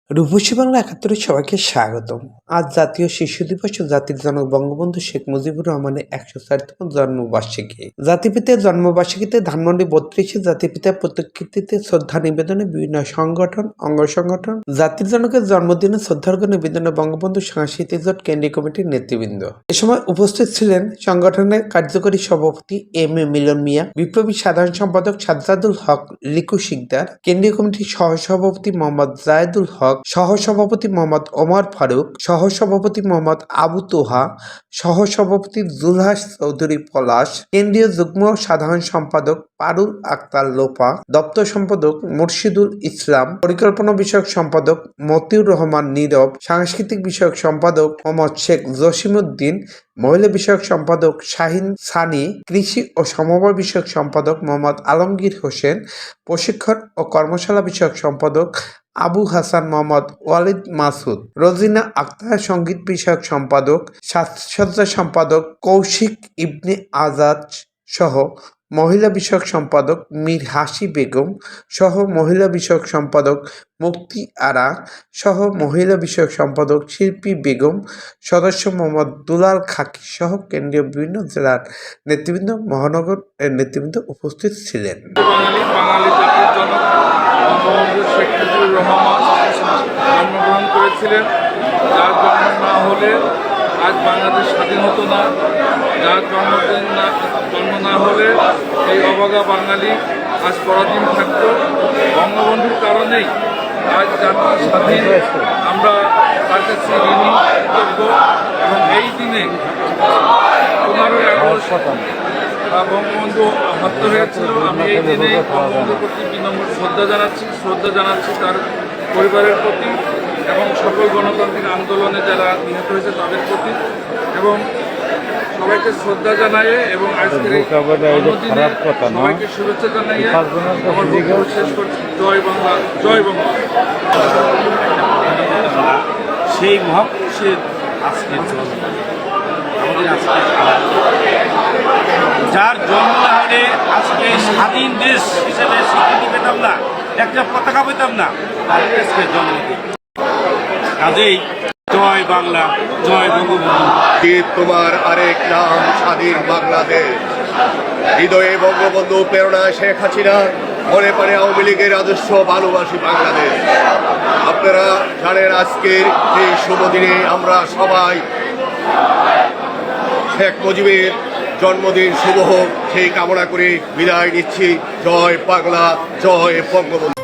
রূপসী বাংলা ৭১-এর সবাইকে স্বাগতম। আজ জাতীয় শিশু দিবস ও জাতির জনক বঙ্গবন্ধু শেখ মুজিবুর রহমানের ১৪০তম জন্মবার্ষিকী। জাতিপিতার জন্মবার্ষিকীতে ধানমন্ডি ৩২-এ জাতিপিতার প্রতিকৃতিতে শ্রদ্ধা নিবেদনে বিভিন্ন সংগঠন, অঙ্গ সংগঠন, জাতির জনকের জন্মদিনে শ্রদ্ধার্ঘ্য নিবেদনে বঙ্গবন্ধু সাংস্কৃতিক জোট কেন্দ্রীয় কমিটির নেতৃবৃন্দ। এ সময় উপস্থিত ছিলেন সংগঠনের কার্যকরী সভাপতি এম এ মিলন মিয়া, বিপ্লবী সাধারণ সম্পাদক সাজ্জাদুল হক লিকু শিকদার, কেন্দ্রীয় কমিটির সহসভাপতি মোহাম্মদ জায়েদুল হক, সহসভাপতি মোহাম্মদ ওমর ফারুক, সহসভাপতি মোহাম্মদ আবু তোহা, সহসভাপতি জুলহাস চৌধুরী পলাশ, কেন্দ্রীয় যুগ্ম সাধারণ সম্পাদক পারুল আক্তার লোপা, দপ্তর সম্পাদক মুর্শিদুল ইসলাম, পরিকল্পনা বিষয়ক সম্পাদক মতিউর রহমান নীরব, সাংস্কৃতিক বিষয়ক সম্পাদক মোহাম্মদ শেখ জসিমউদ্দিন, মহিলা বিষয়ক সম্পাদক শাহিন সানি, কৃষি ও সমবায় বিষয়ক সম্পাদক মোহাম্মদ আলমগীর হোসেন, প্রশিক্ষণ ও কর্মশালা বিষয়ক সম্পাদক আবু হাসান মোহাম্মদ ওয়ালিদ মাসুদ, রোজিনা আক্তার সঙ্গীত বিষয়ক সম্পাদক, সাজসজ্জা সম্পাদক কৌশিক ইবনে আজাদ সহ মহিলা বিষয়ক সম্পাদক মীর হাসি বেগম সহ মহিলা বিষয়ক সম্পাদক মুক্তি আরা সহ মহিলা বিষয়ক সম্পাদক শিল্পী বেগম, সদস্য মোহাম্মদ দুলাল খাকি সহ কেন্দ্রীয় বিভিন্ন জেলার নেতৃবৃন্দ, মহানগর এর নেতৃবৃন্দ উপস্থিত ছিলেন। বাঙালি জাতির জনক বঙ্গবন্ধু শেখ মুজিবুর রহমান জন্মগ্রহণ করেছিলেন। যার জন্ম না হলে আজ বাংলাদেশ স্বাধীন হতো না। যার জন্ম না হলে এই অবাগা বাঙালি আজ পরাধীন থাকত। বঙ্গবন্ধুর কারণেই আজ জাতি স্বাধীন। আমরা তার কাছে ঋণী কৃতজ্ঞ। এবং এই দিনে 15ই আগস্ট বঙ্গবন্ধু আহত হয়েছিল। আমি এই দিনে বঙ্গবন্ধুর প্রতি বিনম্র শ্রদ্ধা জানাচ্ছি তার পরিবারের প্রতি এবং সকল গণতান্ত্রিক আন্দোলনে যারা নিহত হয়েছে তাদের প্রতি, এবং সবাইকে শ্রদ্ধা জানাই এবং আজকের সবাইকে শুভেচ্ছা জানাই আমার বক্তব্য শেষ করছি। জয় বাংলা, জয় বঙ্গ। সেই মহাপুরুষের আজকের জন্ম, আমাদের আজকে যার জন্ম না হলে আজকে স্বাধীন দেশ হিসেবে স্বীকৃতি পেতাম না, একটা পতাকা পেতাম না, তার দেশকে জন্ম দিই। কাজেই জয় বাংলা, জয় বঙ্গবন্ধু। তোমার আরেক নাম স্বাধীন বাংলাদেশ। হৃদয়ে বঙ্গবন্ধু, প্রেরণা শেখ হাসিনা, মনে পড়ে আওয়ামী লীগের আদর্শ, ভালোবাসি বাংলাদেশ। আপনারা জানেন আজকের এই শুভ দিনে আমরা সবাই শেখ মুজিবের জন্মদিন শুভ হোক সেই কামনা করে বিদায় নিচ্ছি। জয় বাংলা, জয় বঙ্গবন্ধু।